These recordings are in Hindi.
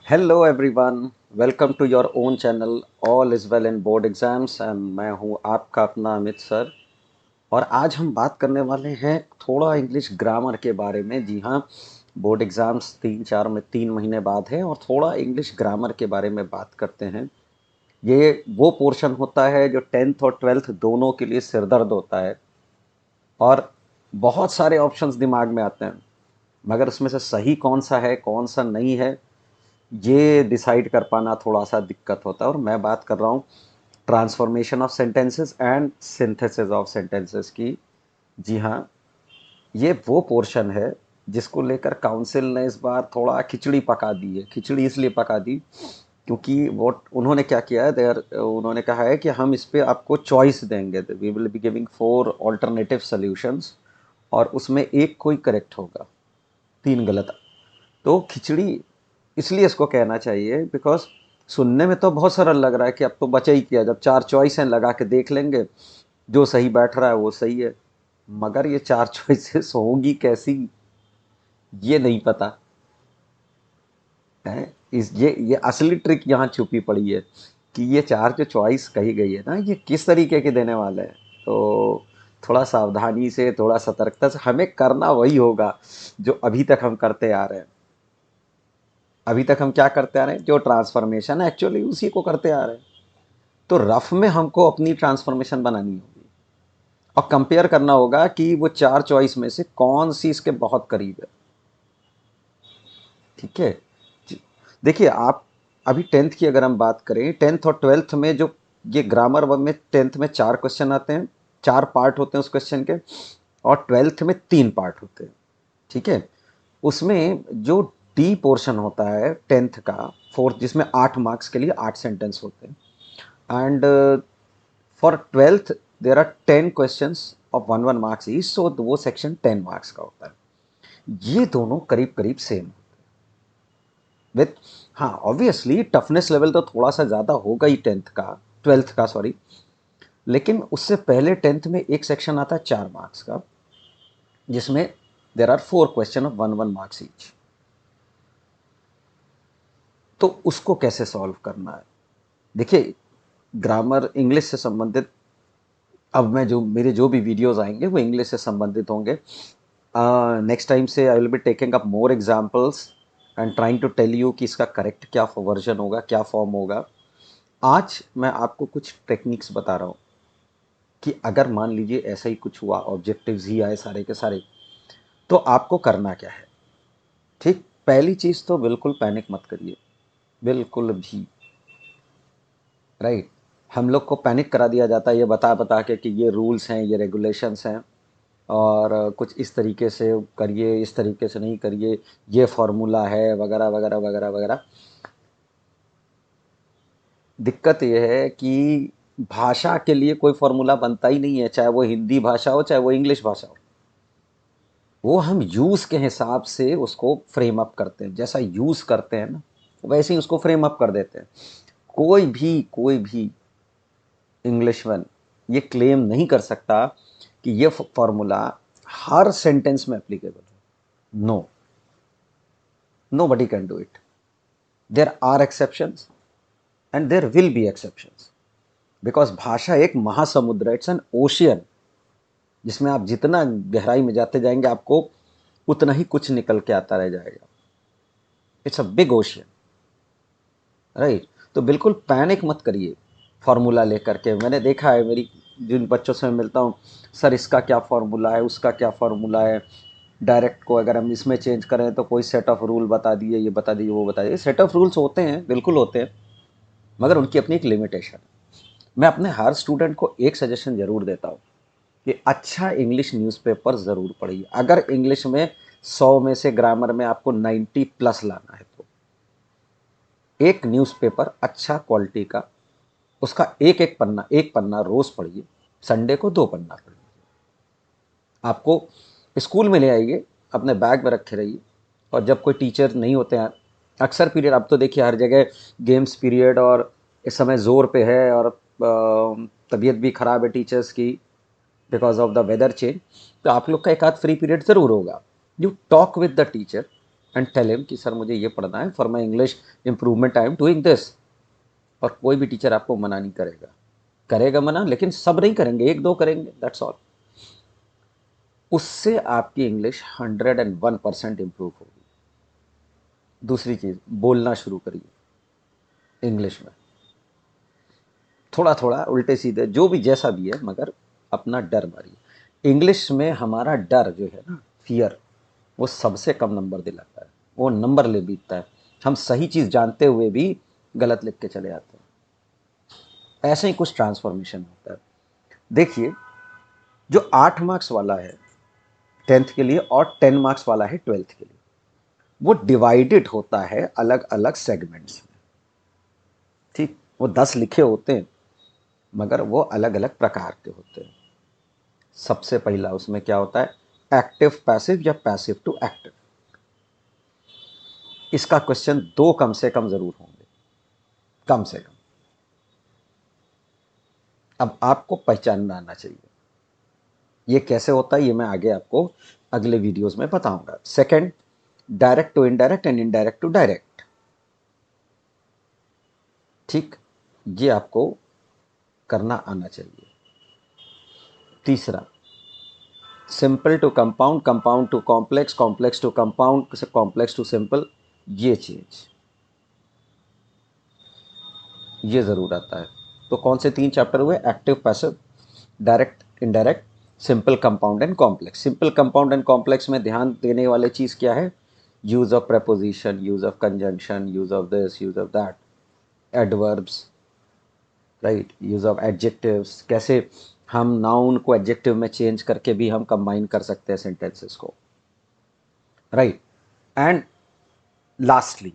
Hello everyone. Welcome to your own channel all is well in board exams and मैं हूं आपका अपना अमित सर। और आज हम बात करने वाले हैं थोड़ा इंग्लिश ग्रामर के बारे में। जी हाँ, बोर्ड एग्ज़ाम्स 3 महीने बाद है और थोड़ा इंग्लिश ग्रामर के बारे में बात करते हैं। ये वो पोर्शन होता है जो 10th और 12th दोनों के लिए सिरदर्द होता है और बहुत सारे ऑप्शंस दिमाग में आते हैं, मगर उसमें से सही कौन सा है कौन सा नहीं है ये डिसाइड कर पाना थोड़ा सा दिक्कत होता है। और मैं बात कर रहा हूँ transformation of sentences and synthesis of sentences की। जी हाँ, ये वो पोर्शन है जिसको लेकर काउंसिल ने इस बार थोड़ा खिचड़ी पका दी है। खिचड़ी इसलिए पका दी क्योंकि वो उन्होंने क्या किया है, देयर उन्होंने कहा है कि हम इस पे आपको चॉइस देंगे, we will be giving 4 alternative solutions और उसमें एक कोई करेक्ट होगा, 3 गलत। तो खिचड़ी इसलिए इसको कहना चाहिए बिकॉज सुनने में तो बहुत सरल लग रहा है कि अब तो बचा ही किया, जब 4 चॉइस हैं लगा के देख लेंगे, जो सही बैठ रहा है वो सही है। मगर ये 4 चॉइसेस होंगी कैसी, ये नहीं पता है। इस ये असली ट्रिक यहाँ छुपी पड़ी है कि ये चार जो चॉइस कही गई है ना, ये किस तरीके के देने वाले हैं। तो थोड़ा सावधानी से, थोड़ा सतर्कता से हमें करना वही होगा जो अभी तक हम करते आ रहे हैं। अभी तक हम क्या करते आ रहे हैं, जो ट्रांसफॉर्मेशन है एक्चुअली उसी को करते आ रहे हैं। तो रफ में हमको अपनी ट्रांसफॉर्मेशन बनानी होगी और कंपेयर करना होगा कि वो 4 चॉइस में से कौन सी इसके बहुत करीब है। ठीक है जी। देखिए आप, अभी 10th की अगर हम बात करें, 10th और 12th में जो ये ग्रामर वन में 10th में 4 क्वेश्चन आते हैं, 4 पार्ट होते हैं उस क्वेश्चन के, और 12th में 3 पार्ट होते हैं। ठीक है, उसमें जो डी पोर्शन होता है 10th का, फोर्थ, जिसमें 8 मार्क्स के लिए 8 सेंटेंस होते हैं। And for 12th there are 10 questions of 1 1 marks each, so वो सेक्शन 10 मार्क्स का होता है। ये दोनों करीब करीब सेम विथ, हाँ ऑब्वियसली टफनेस लेवल तो थोड़ा सा ज़्यादा होगा ही 10th का, 12th का सॉरी। लेकिन उससे पहले 10th में एक सेक्शन आता है 4 मार्क्स का, जिसमें there are 4 question of 1 1 marks each. तो उसको कैसे सॉल्व करना है, देखिए ग्रामर इंग्लिश से संबंधित, अब मैं जो मेरे जो भी वीडियोस आएंगे वो इंग्लिश से संबंधित होंगे। नेक्स्ट टाइम से I will be taking up more examples and trying to tell you कि इसका करेक्ट क्या वर्जन होगा, क्या फॉर्म होगा। आज मैं आपको कुछ टेक्निक्स बता रहा हूँ कि अगर मान लीजिए ऐसा ही कुछ हुआ, ऑब्जेक्टिव्स ही आए सारे के सारे, तो आपको करना क्या है। ठीक, पहली चीज़ तो बिल्कुल पैनिक मत करिए, बिल्कुल भी। राइट, हम लोग को पैनिक करा दिया जाता है ये बता बता के कि ये रूल्स हैं, ये रेगुलेशंस हैं, और कुछ इस तरीके से करिए, इस तरीके से नहीं करिए, ये फार्मूला है वगैरह वगैरह वगैरह वगैरह। दिक्कत ये है कि भाषा के लिए कोई फार्मूला बनता ही नहीं है, चाहे वो हिंदी भाषा हो चाहे वो इंग्लिश भाषा हो। वो हम यूज़ के हिसाब से उसको फ्रेम अप करते हैं, जैसा यूज़ करते हैं ना वैसे ही उसको फ्रेम अप कर देते हैं। कोई भी इंग्लिशमैन ये क्लेम नहीं कर सकता कि ये फार्मूला हर सेंटेंस में एप्लीकेबल है। No, nobody can do it. There are exceptions and there will be exceptions, because भाषा एक महासमुद्र है, इट्स एन ओशियन, जिसमें आप जितना गहराई में जाते जाएंगे आपको उतना ही कुछ निकल के आता रह जाएगा। It's a big ocean, right. तो बिल्कुल पैनिक मत करिए फार्मूला लेकर के। मैंने देखा है, मेरी जिन बच्चों से मैं मिलता हूँ, सर इसका क्या फार्मूला है, उसका क्या फार्मूला है, डायरेक्ट को अगर हम इसमें चेंज करें तो कोई सेट ऑफ रूल बता दिए, ये बता दिए, वो बता दिए। सेट ऑफ रूल्स होते हैं, बिल्कुल होते हैं, मगर उनकी अपनी एक लिमिटेशन है। मैं अपने हर स्टूडेंट को एक सजेशन ज़रूर देता हूँ कि अच्छा इंग्लिश न्यूज़पेपर ज़रूर पढ़िए। अगर इंग्लिश में 100 में से ग्रामर में आपको 90 प्लस लाना है तो एक न्यूज़पेपर अच्छा क्वालिटी का, उसका एक पन्ना रोज़ पढ़िए, संडे को 2 पन्ना पढ़िए। आपको स्कूल में ले आइए, अपने बैग में रखे रहिए, और जब कोई टीचर नहीं होते हैं, अक्सर पीरियड, अब तो देखिए हर जगह गेम्स पीरियड, और इस समय ज़ोर पे है, और तबीयत भी ख़राब है टीचर्स की because of the weather change, तो आप लोग का एक आध फ्री पीरियड ज़रूर होगा। You talk with the teacher, and tell him कि सर मुझे ये पढ़ना है, for my English improvement I am doing this. और कोई भी टीचर आपको मना नहीं करेगा, करेगा मना लेकिन सब नहीं करेंगे, एक दो करेंगे, दैट्स ऑल। उससे आपकी इंग्लिश 101% इम्प्रूव होगी। दूसरी चीज़, बोलना शुरू करिए इंग्लिश में, थोड़ा थोड़ा उल्टे सीधे जो भी जैसा भी है, मगर अपना डर मारिए। इंग्लिश में हमारा डर जो है ना, फियर, वो सबसे कम नंबर दिलाता है, वो नंबर ले बीतता है। हम सही चीज़ जानते हुए भी गलत लिख के चले आते हैं। ऐसे ही कुछ ट्रांसफॉर्मेशन होता है। देखिए, जो 8 मार्क्स वाला है 10th के लिए और 10 मार्क्स वाला है 12th के लिए, वो डिवाइडेड होता है अलग अलग सेगमेंट्स में। ठीक, वो 10 लिखे होते हैं मगर वो अलग अलग प्रकार के होते हैं। सबसे पहला उसमें क्या होता है, एक्टिव पैसिव या पैसिव टू एक्टिव। इसका क्वेश्चन 2 कम से कम जरूर होंगे, कम से कम। अब आपको पहचानना आना चाहिए ये कैसे होता है, ये मैं आगे आपको अगले वीडियोस में बताऊंगा। Second, direct to indirect and indirect to direct. ठीक, ये आपको करना आना चाहिए। तीसरा, simple to compound, compound to complex, complex to compound, complex to simple, ये चीज ये जरूर आता है। तो कौन से 3 चैप्टर हुए, active passive direct indirect, simple compound and complex. Simple compound and complex में ध्यान देने वाली चीज क्या है, use of preposition, use of conjunction, use of this, use of that, adverbs, right, use of adjectives, कैसे हम नाउन को एडजेक्टिव में चेंज करके भी हम कंबाइन कर सकते हैं सेंटेंसेस को, राइट। एंड लास्टली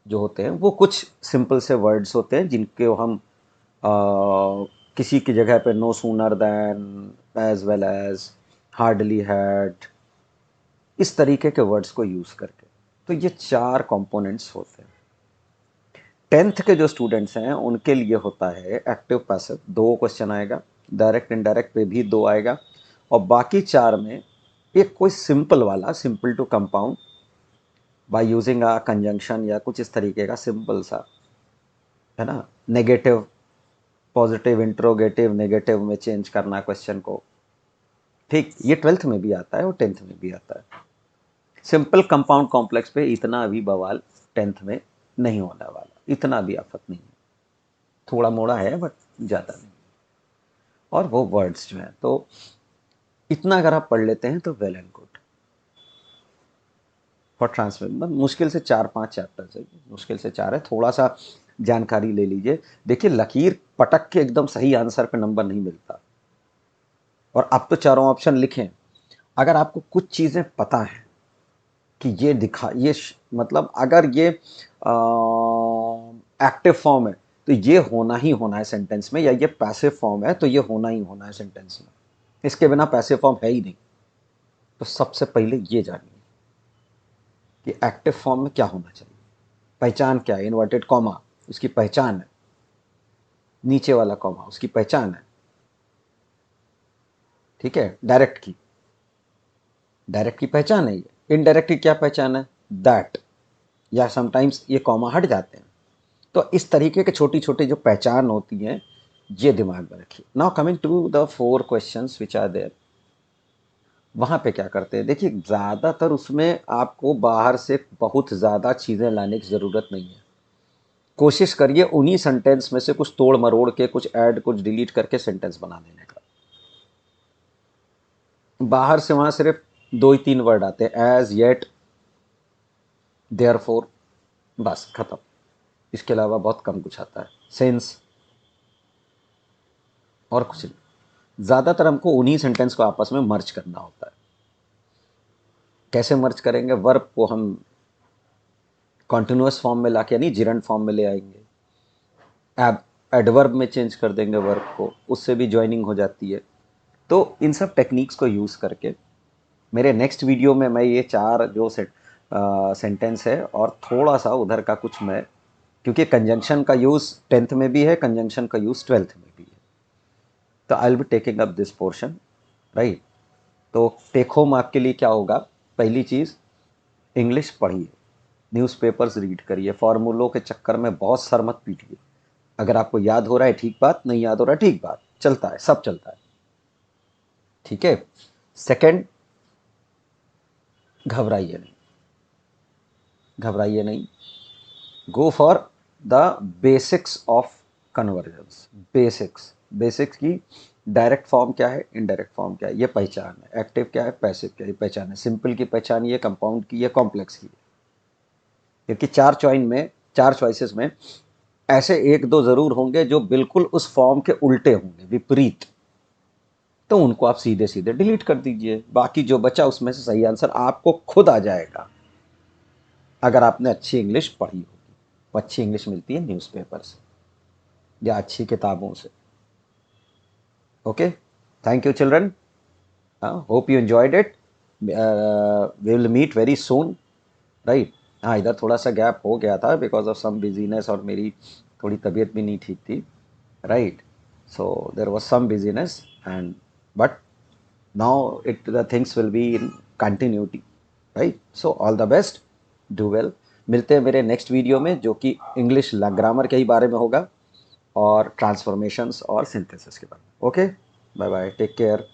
जो होते हैं वो कुछ सिंपल से वर्ड्स होते हैं जिनके हम किसी की जगह पे no sooner than, as well as, hardly had, इस तरीके के वर्ड्स को यूज करके। तो ये 4 कंपोनेंट्स होते हैं। 10th के जो स्टूडेंट्स हैं उनके लिए होता है एक्टिव पैसिव, 2 क्वेश्चन आएगा, डायरेक्ट इनडायरेक्ट पे भी 2 आएगा, और बाकी 4 में एक कोई सिंपल वाला, simple to compound by using a conjunction या कुछ इस तरीके का सिंपल सा, है ना, नेगेटिव पॉजिटिव इंट्रोगेटिव नेगेटिव में चेंज करना क्वेश्चन को। ठीक, ये 12th में भी आता है और 10th में भी आता है। सिंपल कंपाउंड कॉम्प्लेक्स पे इतना भी बवाल 10th में नहीं होने वाला, इतना भी आफत नहीं है, थोड़ा मोड़ा है बट ज़्यादा नहीं। और वो वर्ड्स जो हैं, तो इतना अगर आप पढ़ लेते हैं तो well and good for transfer. मुश्किल से 4-5 चैप्टर्स है, मुश्किल से 4 है, थोड़ा सा जानकारी ले लीजिए। देखिए, लकीर पटक के एकदम सही आंसर पे नंबर नहीं मिलता। और अब तो चारों ऑप्शन लिखें, अगर आपको कुछ चीज़ें पता है कि ये दिखा ये मतलब अगर ये एक्टिव फॉर्म है तो ये होना ही होना है सेंटेंस में, या ये पैसिव फॉर्म है तो ये होना ही होना है सेंटेंस में, इसके बिना पैसिव फॉर्म है ही नहीं। तो सबसे पहले ये जानिए कि एक्टिव फॉर्म में क्या होना चाहिए, पहचान क्या है, इन्वर्टेड कॉमा उसकी पहचान है, नीचे वाला कॉमा उसकी पहचान है। ठीक है, डायरेक्ट की पहचान है ये, इनडायरेक्ट की क्या पहचान है, दैट, या समटाइम्स ये कॉमा हट जाते हैं। तो इस तरीके के छोटी छोटी जो पहचान होती हैं, ये दिमाग में रखिए। Now coming to the 4 questions which are there, वहाँ पे क्या करते हैं, देखिए ज़्यादातर उसमें आपको बाहर से बहुत ज़्यादा चीज़ें लाने की ज़रूरत नहीं है। कोशिश करिए उन्हीं सेंटेंस में से कुछ तोड़ मरोड़ के, कुछ ऐड कुछ डिलीट करके सेंटेंस बना देने का। बाहर से वहाँ सिर्फ 2 ही 3 वर्ड आते हैं, एज, येट, देयरफॉर, बस खत्म। इसके अलावा बहुत कम कुछ आता है, सेंस, और कुछ नहीं। ज़्यादातर हमको उन्हीं सेंटेंस को आपस में मर्ज करना होता है। कैसे मर्ज करेंगे, वर्ब को हम कॉन्टिन्यूअस फॉर्म में लाके, यानी जिरंड फॉर्म में ले आएंगे, एडवर्ब में चेंज कर देंगे वर्ब को, उससे भी ज्वाइनिंग हो जाती है। तो इन सब टेक्निक्स को यूज़ करके मेरे नेक्स्ट वीडियो में मैं ये 4 जो सेंटेंस है और थोड़ा सा उधर का कुछ मैं, क्योंकि कंजंक्शन का यूज़ 10th में भी है, कंजंक्शन का यूज़ 12th में भी है, तो आई will be taking up this portion, right. तो टेक होम आपके लिए क्या होगा, पहली चीज़, इंग्लिश पढ़िए, न्यूज़पेपर्स रीड करिए, फॉर्मूलों के चक्कर में बहुत सर मत पीटिए। अगर आपको याद हो रहा है ठीक बात, नहीं याद हो रहा है ठीक बात, चलता है, सब चलता है। ठीक है। सेकंड, घबराइए नहीं, घबराइए नहीं। Go for the basics of convergence. Basics, basics की डायरेक्ट फॉर्म क्या है, इनडायरेक्ट फॉर्म क्या है, ये पहचान है। एक्टिव क्या है, पैसिव क्या है, ये पहचान है। सिंपल की पहचान, ये कंपाउंड की, ये कॉम्प्लेक्स की। क्योंकि चार चॉइसेस में ऐसे एक दो जरूर होंगे जो बिल्कुल उस फॉर्म के उल्टे होंगे, विपरीत। तो उनको आप सीधे सीधे डिलीट कर दीजिए। बाकी जो बचा उसमें से सही आंसर आपको खुद आ जाएगा, अगर आपने अच्छी इंग्लिश पढ़ी होगी। वो अच्छी इंग्लिश मिलती है न्यूज़पेपर से या अच्छी किताबों से। Okay, thank you children, hope you enjoyed it. We will meet very soon, right. हाँ, इधर थोड़ा सा गैप हो गया था बिकॉज ऑफ सम बिजीनेस, और मेरी थोड़ी तबीयत भी नहीं ठीक थी, right. So there was some business and but now the things will be in continuity, right? So all the best, do well। मिलते हैं मेरे नेक्स्ट वीडियो में, जो कि इंग्लिश ग्रामर के ही बारे में होगा और ट्रांसफॉर्मेशंस और सिंथेसिस के बारे में। Okay, bye bye, take care.